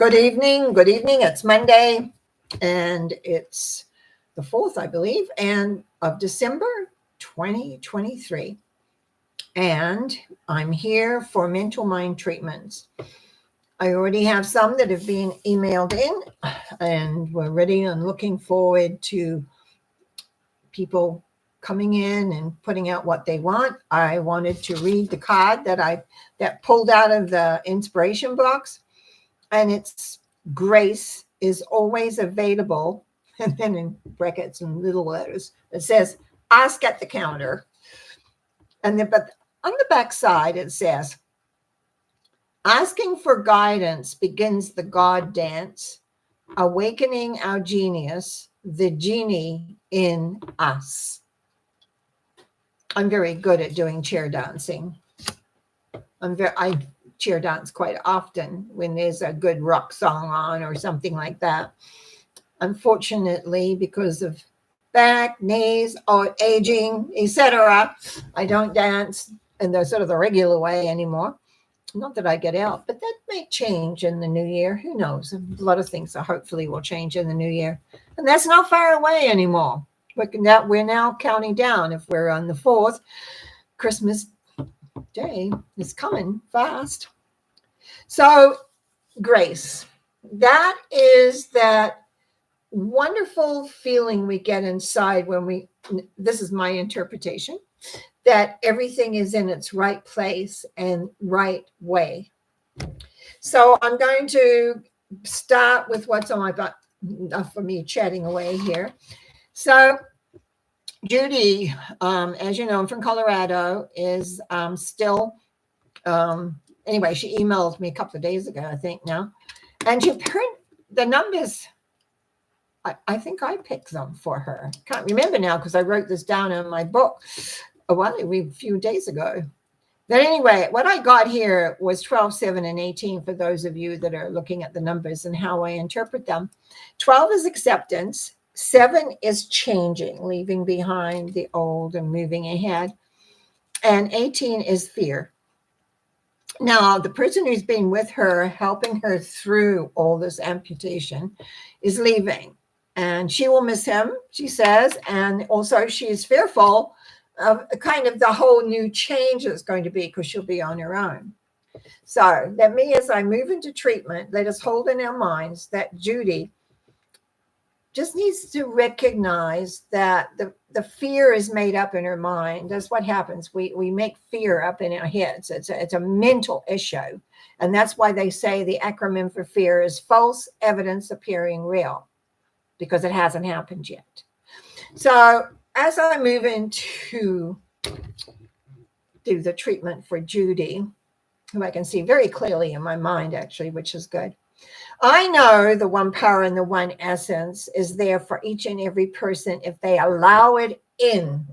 Good evening. Good evening. It's Monday, and it's the 4th, I believe, and of December 2023. And I'm here for mental mind treatments. I already have some that have been emailed in, and we're ready and looking forward to people coming in and putting out what they want. I wanted to read the card that pulled out of the inspiration box. And it's grace is always available. And then in brackets and little letters, it says, ask at the counter. And then, but on the back side, it says, asking for guidance begins the God dance, awakening our genius, the genie in us. I'm very good at doing chair dancing. I chair dance quite often when there's a good rock song on or something like that. Unfortunately, because of back, knees, or aging, etc., I don't dance in the sort of the regular way anymore. Not that I get out, but that may change in the new year. Who knows? A lot of things hopefully will change in the new year. And that's not far away anymore. We're now counting down. If we're on the 4th, Christmas Day is coming fast. So grace, that is that wonderful feeling we get inside when this is my interpretation, that everything is in its right place and right way. So I'm going to start with what's on my butt, enough for me chatting away here. So Judy, as you know, I'm from Colorado, is still, anyway, she emailed me a couple of days ago, I think now, and she heard the numbers. I think I picked them for her. Can't remember now because I wrote this down in my book a few days ago. But anyway, what I got here was 12, 7, and 18 for those of you that are looking at the numbers and how I interpret them. 12 is acceptance. 7 is changing, leaving behind the old and moving ahead. And 18 is fear. Now, the person who's been with her, helping her through all this amputation, is leaving. And she will miss him, she says. And also she is fearful of kind of the whole new change that's going to be because she'll be on her own. So that me, as I move into treatment, let us hold in our minds that Judy just needs to recognize that the fear is made up in her mind. That's what happens. We make fear up in our heads. It's a mental issue. And that's why they say the acronym for fear is false evidence appearing real, because it hasn't happened yet. So as I move into do the treatment for Judy, who I can see very clearly in my mind, actually, which is good. I know the one power and the one essence is there for each and every person if they allow it in,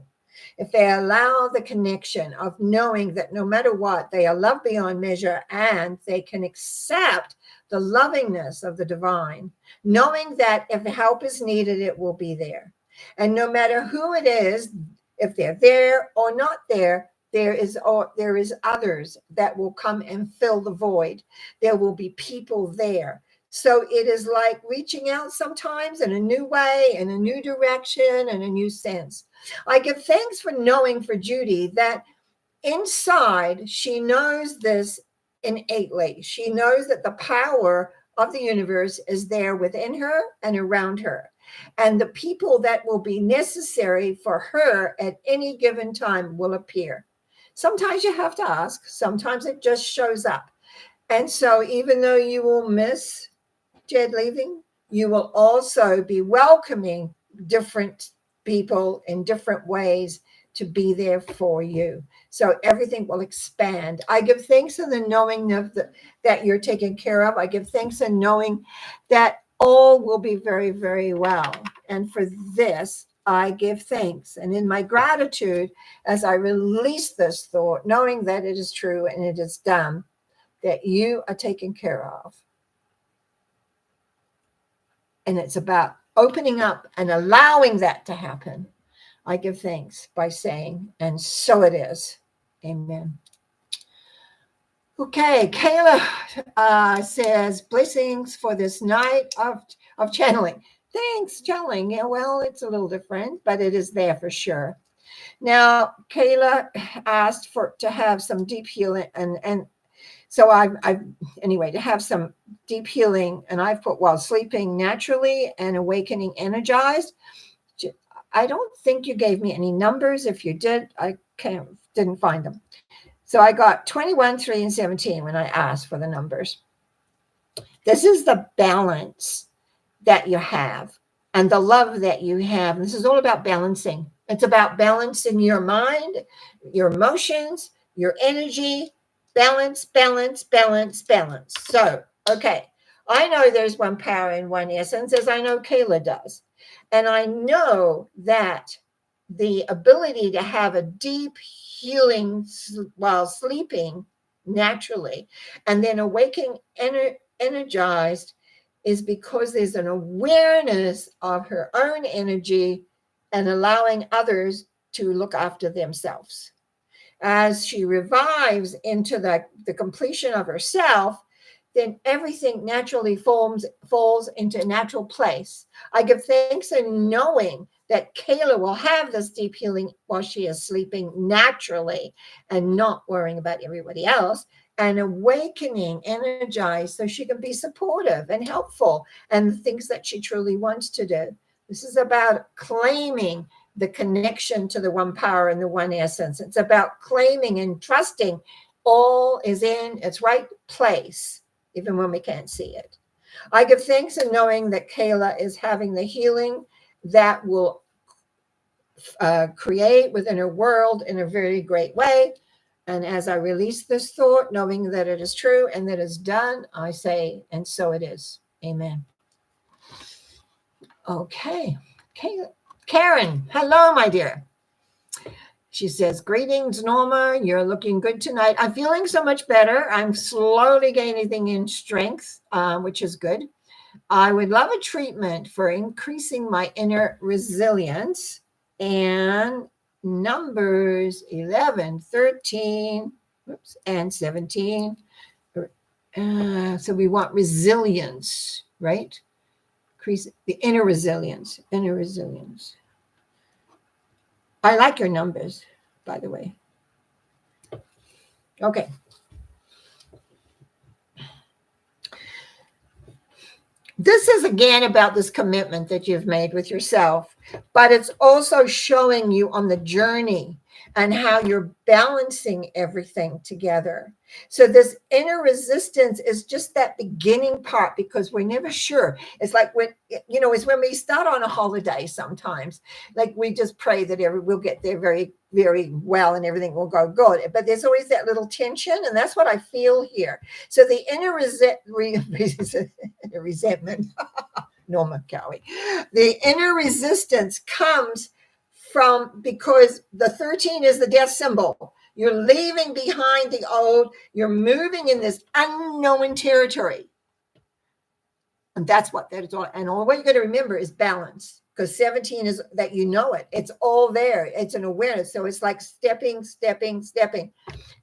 if they allow the connection of knowing that no matter what, they are loved beyond measure and they can accept the lovingness of the divine, knowing that if help is needed, it will be there. And no matter who it is, if they're there or not there, there is others that will come and fill the void. There will be people there. So it is like reaching out sometimes in a new way, in a new direction, and a new sense. I give thanks for knowing for Judy that inside she knows this innately. She knows that the power of the universe is there within her and around her. And the people that will be necessary for her at any given time will appear. Sometimes you have to ask. Sometimes it just shows up. And so even though you will miss Jed leaving, you will also be welcoming different people in different ways to be there for you. So everything will expand. I give thanks in the knowing of that you're taken care of. I give thanks in knowing that all will be very, very well. And for this, I give thanks. And in my gratitude, as I release this thought, knowing that it is true and it is done, that you are taken care of. And it's about opening up and allowing that to happen. I give thanks by saying, and so it is. Amen. Okay, Kayla says, blessings for this night of channeling. Thanks, channeling. Yeah, well, it's a little different, but it is there for sure. Now, Kayla asked for to have some deep healing, and so I've anyway to have some deep healing, and I've put while sleeping naturally and awakening energized. I don't think you gave me any numbers. If you did, I didn't find them. So I got 21, 3, and 17 when I asked for the numbers. This is the balance that you have and the love that you have. And this is all about balancing. It's about balancing your mind, your emotions, your energy, balance, balance, balance, balance. So, okay, I know there's one power in one essence, as I know Kayla does. And I know that the ability to have a deep healing while sleeping naturally and then awakening energized is because there's an awareness of her own energy and allowing others to look after themselves. As she revives into the completion of herself, then everything naturally falls into a natural place. I give thanks in knowing that Kayla will have this deep healing while she is sleeping naturally and not worrying about everybody else, and awakening, energized, so she can be supportive and helpful and the things that she truly wants to do. This is about claiming the connection to the one power and the one essence. It's about claiming and trusting all is in its right place, even when we can't see it. I give thanks in knowing that Kayla is having the healing that will create within her world in a very great way. And as I release this thought, knowing that it is true and that it's done, I say, and so it is. Amen. Okay. Karen, hello, my dear. She says, greetings, Norma. You're looking good tonight. I'm feeling so much better. I'm slowly gaining in strength, which is good. I would love a treatment for increasing my inner resilience. And numbers 11, 13, and 17. So we want resilience, right? Increase the inner resilience, I like your numbers, by the way. Okay. This is again about this commitment that you've made with yourself, but it's also showing you on the journey and how you're balancing everything together. So this inner resistance is just that beginning part because we're never sure. It's like it's when we start on a holiday sometimes, like we just pray that we'll get there very, very well and everything will go good. But there's always that little tension, and that's what I feel here. So the inner resentment, Norma, Cowie, the inner resistance comes from because the 13 is the death symbol. You're leaving behind the old. You're moving in this unknown territory. And that's what that is all. And all what you got to remember is balance, because 17 is that you know it. It's all there. It's an awareness. So it's like stepping,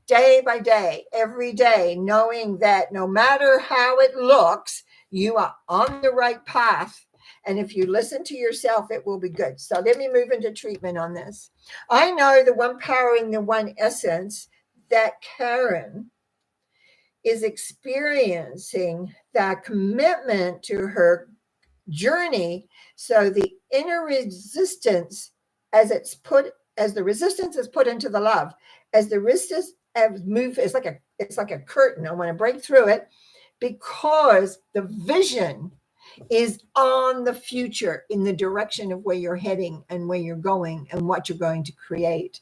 day by day, every day, knowing that no matter how it looks, you are on the right path. And if you listen to yourself, it will be good. So let me move into treatment on this. I know the one power and the one essence that Karen is experiencing that commitment to her journey. So the inner resistance, as the resistance is put into the love, as the resistance move, it's like a curtain. I want to break through it because the vision is on the future in the direction of where you're heading and where you're going and what you're going to create.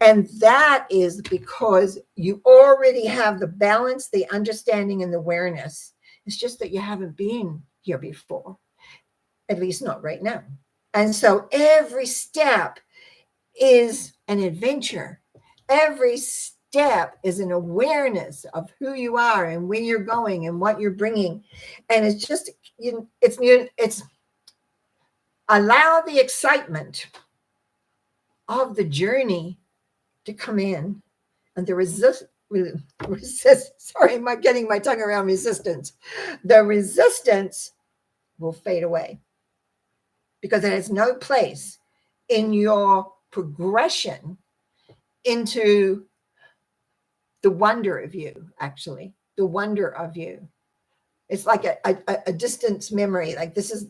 And that is because you already have the balance, the understanding, and the awareness. It's just that you haven't been here before, at least not right now. And so every step is an adventure. Every step is an awareness of who you are and where you're going and what you're bringing. And it's just, it's allow the excitement of the journey to come in, and the sorry, am I getting my tongue around resistance? The resistance will fade away because it has no place in your progression into the wonder of you, actually, the wonder of you. It's like a distance memory. Like this is,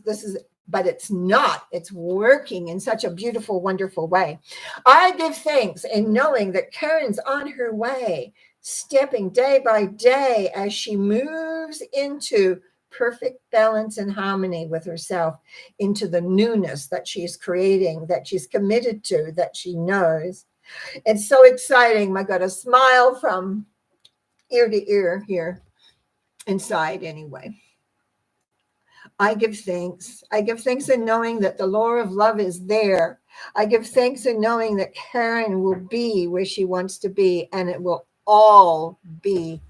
but it's not. It's working in such a beautiful, wonderful way. I give thanks in knowing that Karen's on her way, stepping day by day as she moves into perfect balance and harmony with herself, into the newness that she's creating, that she's committed to, that she knows. It's so exciting. I got a smile from ear to ear here inside anyway. I give thanks. I give thanks in knowing that the law of love is there. I give thanks in knowing that Karen will be where she wants to be, and it will all be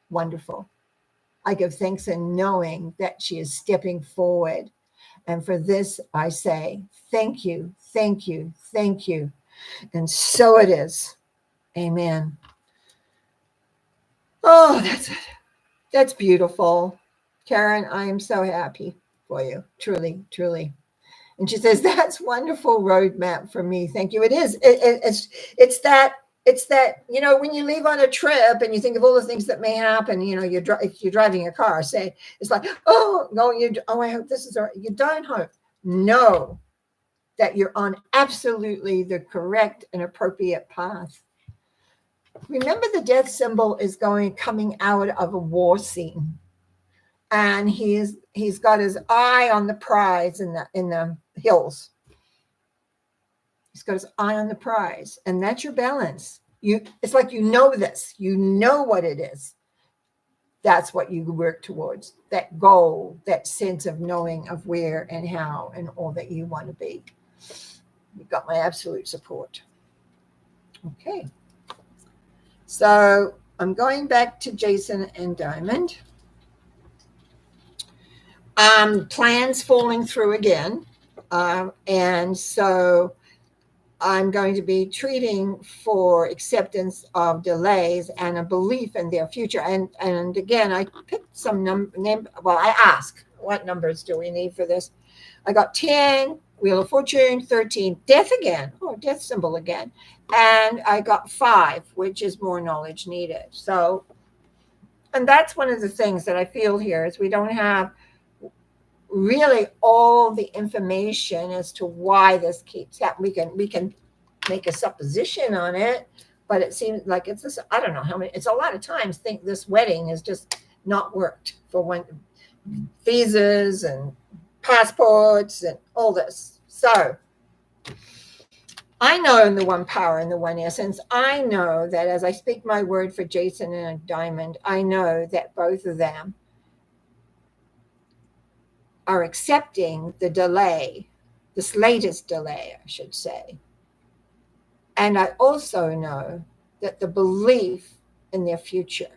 wonderful. I give thanks in knowing that she is stepping forward. And for this, I say, thank you, thank you, thank you. And so it is. Amen. Oh, that's beautiful. Karen, I am so happy for you. Truly, truly. And she says, that's wonderful roadmap for me. Thank you. It is. It's that, when you leave on a trip and you think of all the things that may happen, if you're driving a car, say, it's like, oh, no, I hope this is all right. You don't hope. Know that you're on absolutely the correct and appropriate path. Remember, the death symbol is coming out of a war scene. And he's got his eye on the prize in the hills. He's got his eye on the prize, and that's your balance. It's like this. You know what it is. That's what you work towards. That goal, that sense of knowing of where and how and all that you want to be. You've got my absolute support. Okay. So I'm going back to Jason and Diamond. Plans falling through again. And so I'm going to be treating for acceptance of delays and a belief in their future. And again, I picked some I ask, what numbers do we need for this? I got 10, Wheel of Fortune, 13, death again. Oh, death symbol again. And I got 5, which is more knowledge needed. So, and that's one of the things that I feel here is we don't have really all the information as to why this keeps happening. We can make a supposition on it, but it seems like it's this. I don't know how many. It's a lot of times. Think this wedding has just not worked for when visas and passports and all this. So I know in the one power and the one essence, I know that as I speak my word for Jason and Diamond, I know that both of them are accepting the delay, this latest delay, I should say. And I also know that the belief in their future.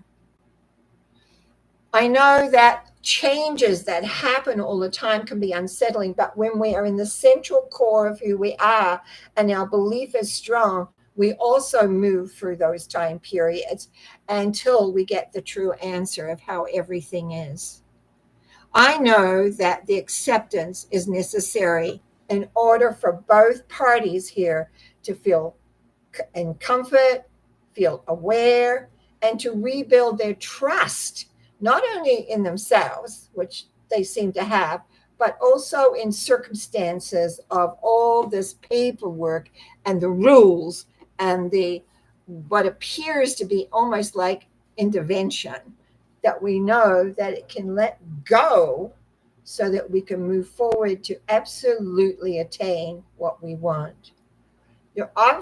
I know that changes that happen all the time can be unsettling, but when we are in the central core of who we are and our belief is strong, we also move through those time periods until we get the true answer of how everything is. I know that the acceptance is necessary in order for both parties here to feel in comfort, feel aware, and to rebuild their trust, not only in themselves, which they seem to have, but also in circumstances of all this paperwork and the rules and what appears to be almost like intervention, that we know that it can let go so that we can move forward to absolutely attain what we want.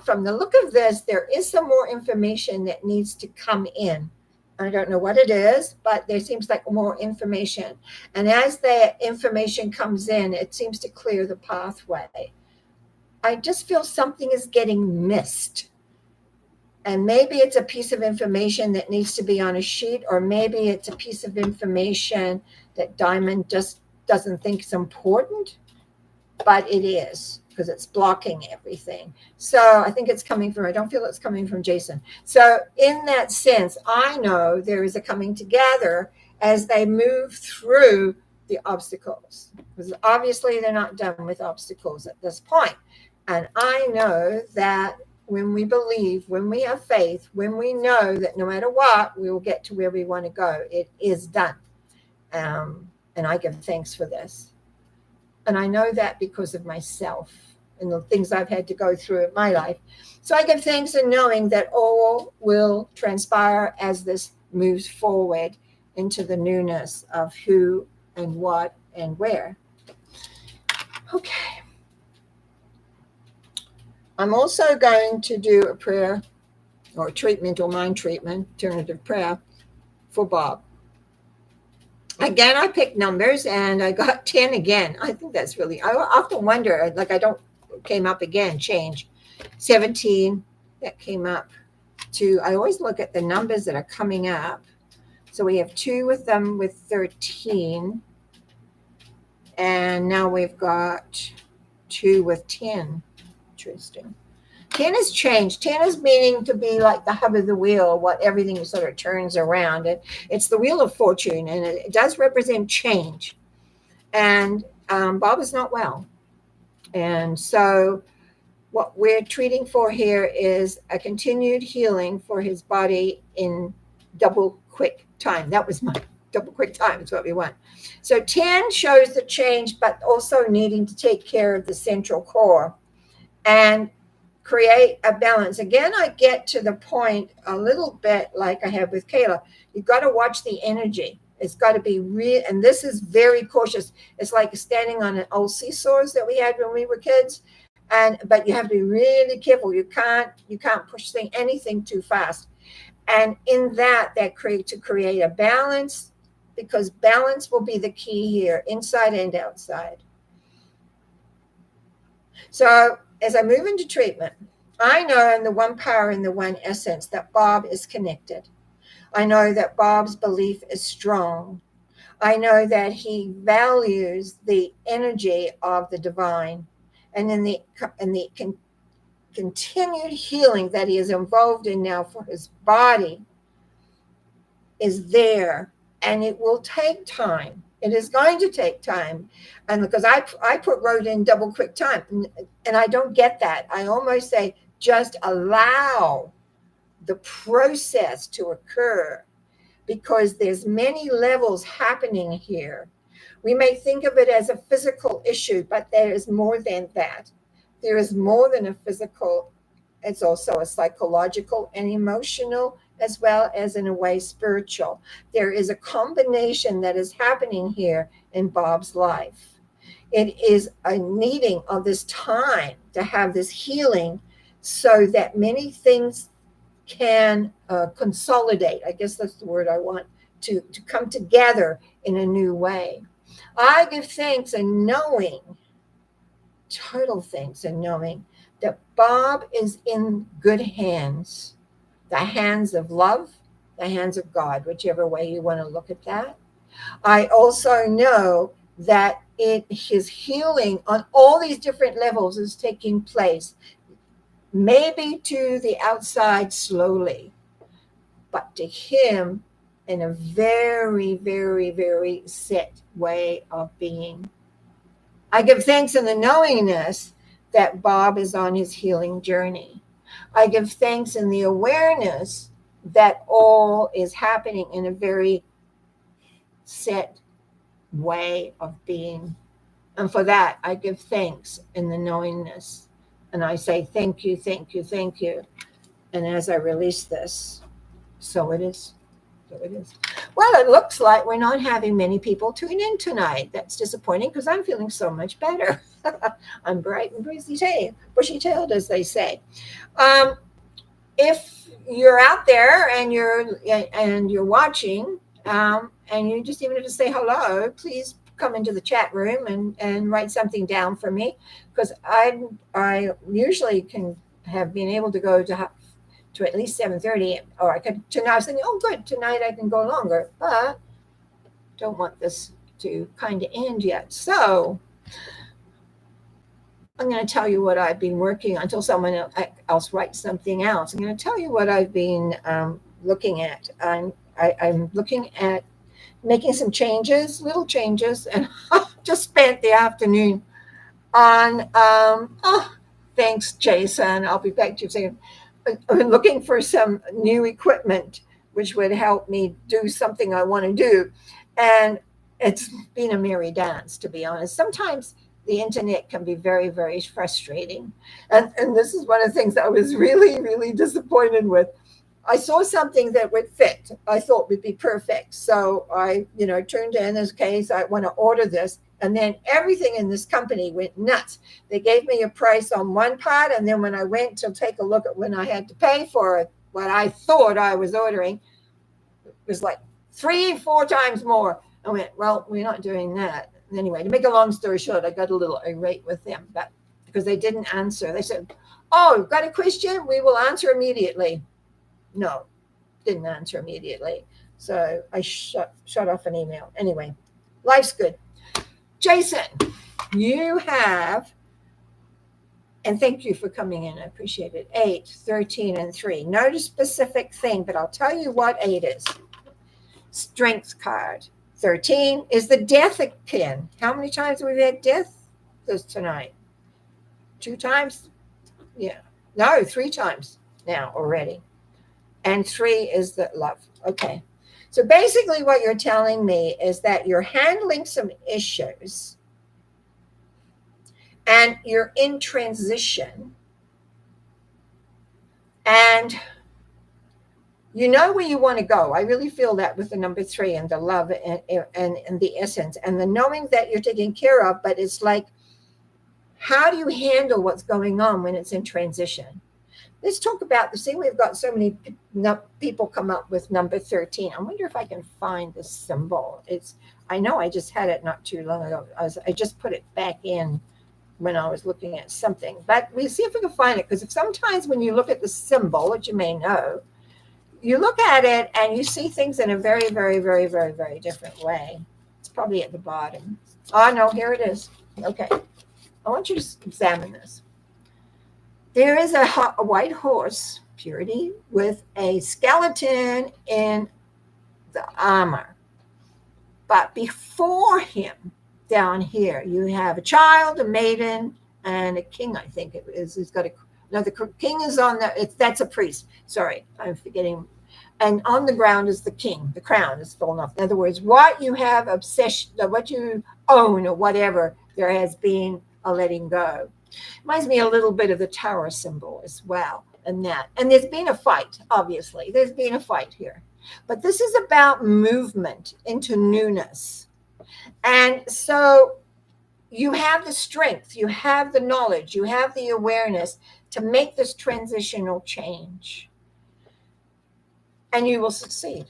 From the look of this, there is some more information that needs to come in. I don't know what it is, but there seems like more information. And as the information comes in, it seems to clear the pathway. I just feel something is getting missed. And maybe it's a piece of information that needs to be on a sheet, or maybe it's a piece of information that Diamond just doesn't think is important, but it is. because it's blocking everything. So I think it's coming from, I don't feel it's coming from Jason. So in that sense, I know there is a coming together as they move through the obstacles, because obviously they're not done with obstacles at this point. And I know that when we believe, when we have faith, when we know that no matter what, we will get to where we want to go, it is done. And I give thanks for this. And I know that because of myself and the things I've had to go through in my life. So I give thanks in knowing that all will transpire as this moves forward into the newness of who and what and where. Okay. I'm also going to do a prayer or treatment or mind treatment, alternative prayer for Bob. Again, I picked numbers and I got 10 again. I think that's really, I often wonder, like I don't, came up again, change. 17, that came up to, I always look at the numbers that are coming up. So we have 2 with them with 13. And now we've got 2 with 10. Interesting. 10 has changed. 10 is meaning to be like the hub of the wheel, what everything sort of turns around. It's the wheel of fortune, and it does represent change. And Bob is not well. And so what we're treating for here is a continued healing for his body in double quick time. That was my double quick time is what we want. So 10 shows the change, but also needing to take care of the central core and create a balance. Again, I get to the point a little bit like I have with Kayla. You've got to watch the energy. It's got to be real. And this is very cautious. It's like standing on an old seesaws that we had when we were kids. But you have to be really careful. You can't push anything too fast. And in that create a balance, because balance will be the key here, inside and outside. So as I move into treatment, I know in the one power and the one essence that Bob is connected. I know that Bob's belief is strong. I know that he values the energy of the divine, and in the continued healing that he is involved in now for his body is there, and it will take time. It is going to take time. And because I wrote in double quick time, and I don't get that. I almost say just allow the process to occur, because there's many levels happening here. We may think of it as a physical issue, but there is more than that. There is more than a physical. It's also a psychological and emotional, as well as in a way spiritual. There is a combination that is happening here in Bob's life. It is a needing of this time to have this healing so that many things can consolidate. I guess that's the word I want, to come together in a new way. I give thanks and knowing, total thanks and knowing that Bob is in good hands, the hands of love, the hands of God, whichever way you want to look at that. I also know that his healing on all these different levels is taking place, maybe to the outside slowly, but to him in a very, very, very set way of being. I give thanks in the knowingness that Bob is on his healing journey. I give thanks in the awareness that all is happening in a very set way of being. And for that, I give thanks in the knowingness. And I say, thank you, thank you, thank you. And as I release this, so it is. So it is. Well, it looks like we're not having many people tune in tonight. That's disappointing because I'm feeling so much better. I'm bright and bushy-tailed, as they say. If you're out there and you're watching, and you just even have to say hello, please come into the chat room and write something down for me, because I usually can have been able to go to at least 7:30, or I could tonight. I was thinking, oh, good, tonight I can go longer, but don't want this to kind of end yet. So I'm going to tell you what I've been working on until someone else writes something else. I'm going to tell you what I've been looking at. I'm looking at making some changes, little changes, and just spent the afternoon on, thanks, Jason. I'll be back to you saying, I'm looking for some new equipment which would help me do something I want to do. And it's been a merry dance, to be honest. Sometimes the internet can be very, very frustrating. And this is one of the things that I was really, really disappointed with. I saw something that would fit, I thought would be perfect. So I, turned in this case, I want to order this. And then everything in this company went nuts. They gave me a price on one part. And then when I went to take a look at when I had to pay for it, what I thought I was ordering, it was like 3-4 times more. I went, well, we're not doing that. Anyway, to make a long story short, I got a little irate with them, but because they didn't answer. They said, oh, got a question? We will answer immediately. No, didn't answer immediately. So I shut off an email. Anyway, life's good. Jason, you have, and thank you for coming in. I appreciate it. 8, 13, and 3. Not a specific thing, but I'll tell you what 8 is. Strength card. 13 is the death pin. How many times have we had death this tonight? 2 times? Yeah. No, 3 times now already. And 3 is the love. Okay. So basically what you're telling me is that you're handling some issues and you're in transition and you know where you want to go. I really feel that with the number 3 and the love and the essence and the knowing that you're taken care of, but it's like, how do you handle what's going on when it's in transition? Let's talk about the same. We've got so many people come up with number 13. I wonder if I can find the symbol. I know I just had it not too long ago. I just put it back in when I was looking at something. But we'll see if we can find it. Because sometimes when you look at the symbol, which you may know, you look at it and you see things in a very, very, very, very, very different way. It's probably at the bottom. Oh, no, here it is. Okay. I want you to examine this. There is a white horse, Purity, with a skeleton in the armor. But before him, down here, you have a child, a maiden, and a king, I think it is. He's got the king is on that's a priest. Sorry, I'm forgetting. And on the ground is the king. The crown is fallen off. In other words, what you have obsession, what you own or whatever, there has been a letting go. Reminds me a little bit of the tower symbol as well. And there's been a fight, obviously. There's been a fight here. But this is about movement into newness. And so you have the strength, you have the knowledge, you have the awareness to make this transitional change. And you will succeed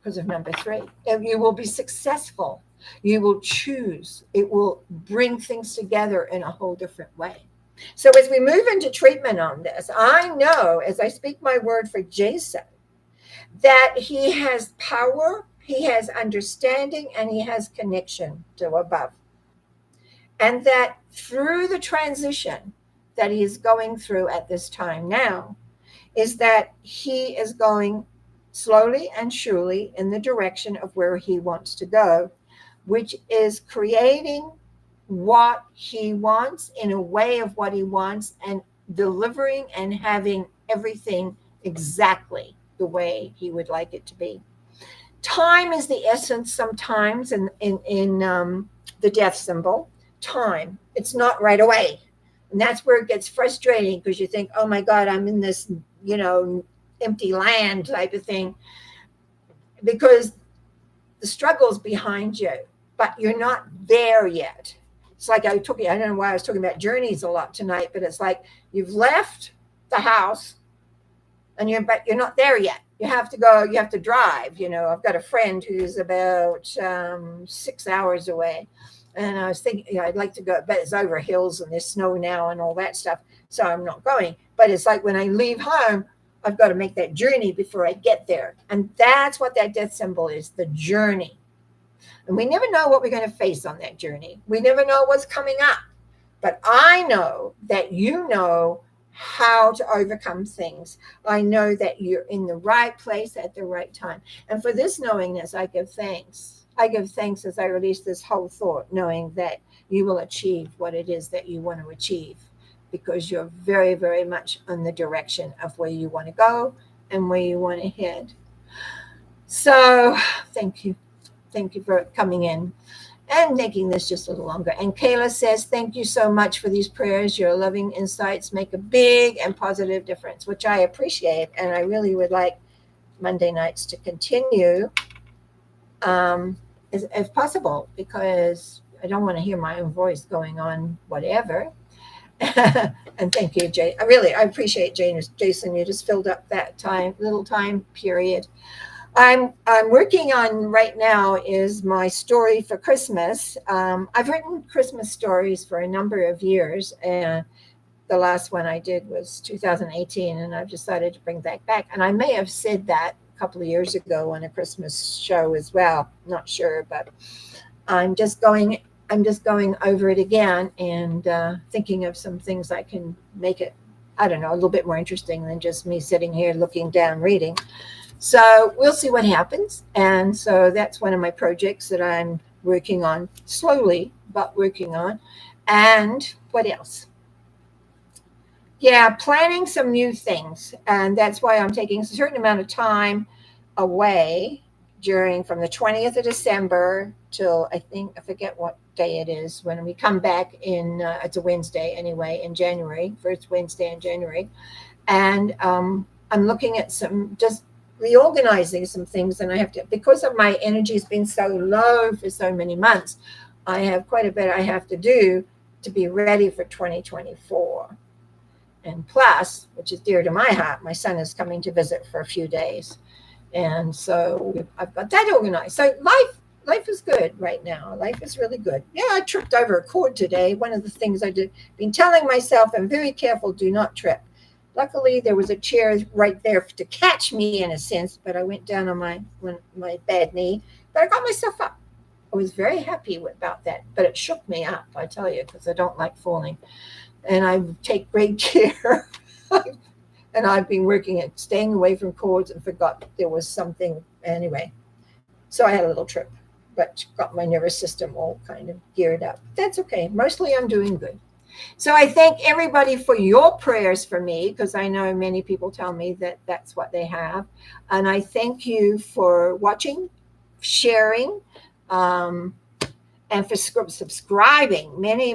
because of number 3. And you will be successful. You will choose. It will bring things together in a whole different way. So as we move into treatment on this, I know as I speak my word for Jason, that he has power, he has understanding, and he has connection to above. And that through the transition that he is going through at this time now, is that he is going slowly and surely in the direction of where he wants to go, which is creating what he wants in a way of what he wants and delivering and having everything exactly the way he would like it to be. Time is the essence sometimes in the death symbol. Time. It's not right away. And that's where it gets frustrating because you think, oh my God, I'm in this, empty land type of thing. Because the struggle's behind you, but you're not there yet. It's like I don't know why I was talking about journeys a lot tonight, but it's like you've left the house and but you're not there yet. You have to go, you have to drive. I've got a friend who's about 6 hours away. And I was thinking, I'd like to go, but it's over hills and there's snow now and all that stuff. So I'm not going. But it's like when I leave home, I've got to make that journey before I get there. And that's what that death symbol is, the journey. And we never know what we're going to face on that journey. We never know what's coming up. But I know that you know how to overcome things. I know that you're in the right place at the right time. And for this knowingness, I give thanks. I give thanks as I release this whole thought, knowing that you will achieve what it is that you want to achieve, because you're very, very much on the direction of where you want to go and where you want to head. So thank you. Thank you for coming in and making this just a little longer. And Kayla says, thank you so much for these prayers. Your loving insights make a big and positive difference, which I appreciate. And I really would like Monday nights to continue if possible, because I don't want to hear my own voice going on whatever. And thank you, Jay. I appreciate Jason. You just filled up that little time period. I'm working on right now is my story for Christmas. I've written Christmas stories for a number of years, and the last one I did was 2018, and I've decided to bring that back. And I may have said that a couple of years ago on a Christmas show as well. Not sure, but I'm just going over it again and thinking of some things I can make it, I don't know, a little bit more interesting than just me sitting here looking down reading. So we'll see what happens. And so that's one of my projects that I'm working on slowly, but working on. And what else? Yeah, planning some new things. And that's why I'm taking a certain amount of time away from the 20th of December till I forget what day it is when we come back in, it's a Wednesday anyway, in January, first Wednesday in January. And I'm looking at just reorganizing some things, and I have to, because of my energy's been so low for so many months, I have quite a bit I have to do to be ready for 2024. And plus, which is dear to my heart, my son is coming to visit for a few days, and so I've got that organized. So life is good right now. Life is really good. Yeah, I tripped over a cord today. One of the things been telling myself, I'm very careful, do not trip. Luckily, there was a chair right there to catch me in a sense, but I went down on my bad knee, but I got myself up. I was very happy about that, but it shook me up, I tell you, because I don't like falling. And I take great care. And I've been working at staying away from cords and forgot there was something anyway. So I had a little trip, but got my nervous system all kind of geared up. That's okay. Mostly I'm doing good. So I thank everybody for your prayers for me, because I know many people tell me that that's what they have. And I thank you for watching, sharing, and for subscribing. Many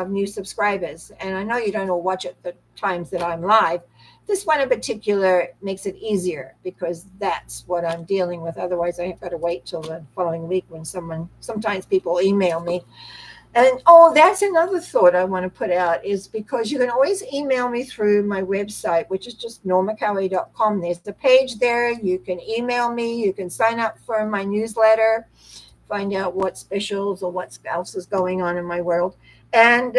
new subscribers. And I know you don't all watch at the times that I'm live. This one in particular makes it easier because that's what I'm dealing with. Otherwise, I have got to wait till the following week when sometimes people email me. And that's another thought I want to put out, is because you can always email me through my website, which is just normacowie.com. There's the page there. You can email me. You can sign up for my newsletter, find out what specials or what else is going on in my world. And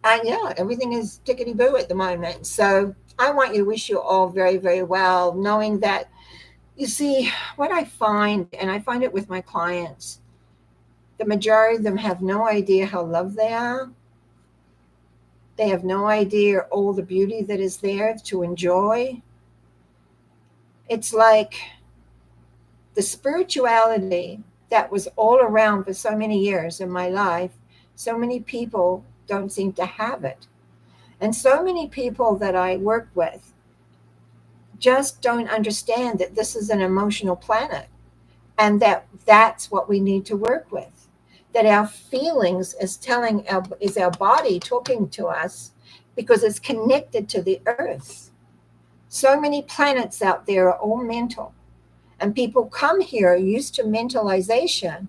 everything is tickety-boo at the moment. So I want to wish you all very, very well, knowing that, you see, what I find, and I find it with my clients, the majority of them have no idea how loved they are. They have no idea all the beauty that is there to enjoy. It's like the spirituality that was all around for so many years in my life, so many people don't seem to have it. And so many people that I work with just don't understand that this is an emotional planet, and that's what we need to work with. That our feelings is our body talking to us, because it's connected to the earth. So many planets out there are all mental, and people come here used to mentalization,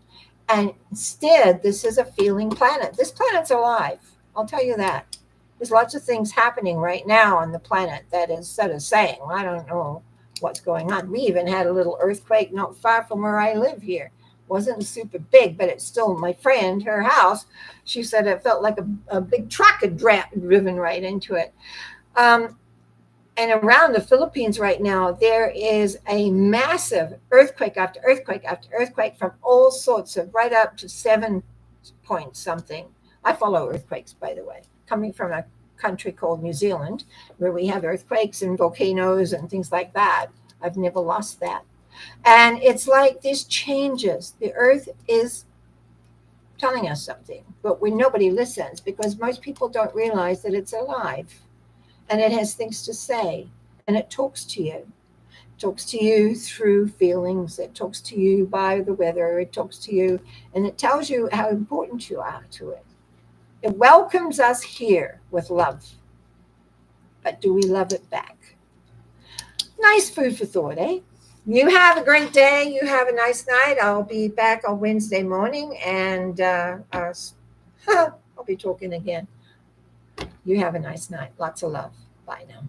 and instead this is a feeling planet. This planet's alive, I'll tell you that. There's lots of things happening right now on the planet that is sort of saying, well, I don't know what's going on. We even had a little earthquake not far from where I live here. Wasn't super big, but it's still, my friend, her house, she said it felt like a big truck had driven right into it. And around the Philippines right now, there is a massive earthquake after earthquake after earthquake from all sorts of, right up to 7 point something I follow earthquakes, by the way, coming from a country called New Zealand, where we have earthquakes and volcanoes and things like that. I've never lost that. And it's like these changes. The earth is telling us something, but when nobody listens, because most people don't realize that it's alive and it has things to say and it talks to you. It talks to you through feelings, it talks to you by the weather, it talks to you, and it tells you how important you are to it. It welcomes us here with love, but do we love it back? Nice food for thought, eh? You have a great day. You have a nice night. I'll be back on Wednesday morning and I'll be talking again. You have a nice night. Lots of love. Bye now.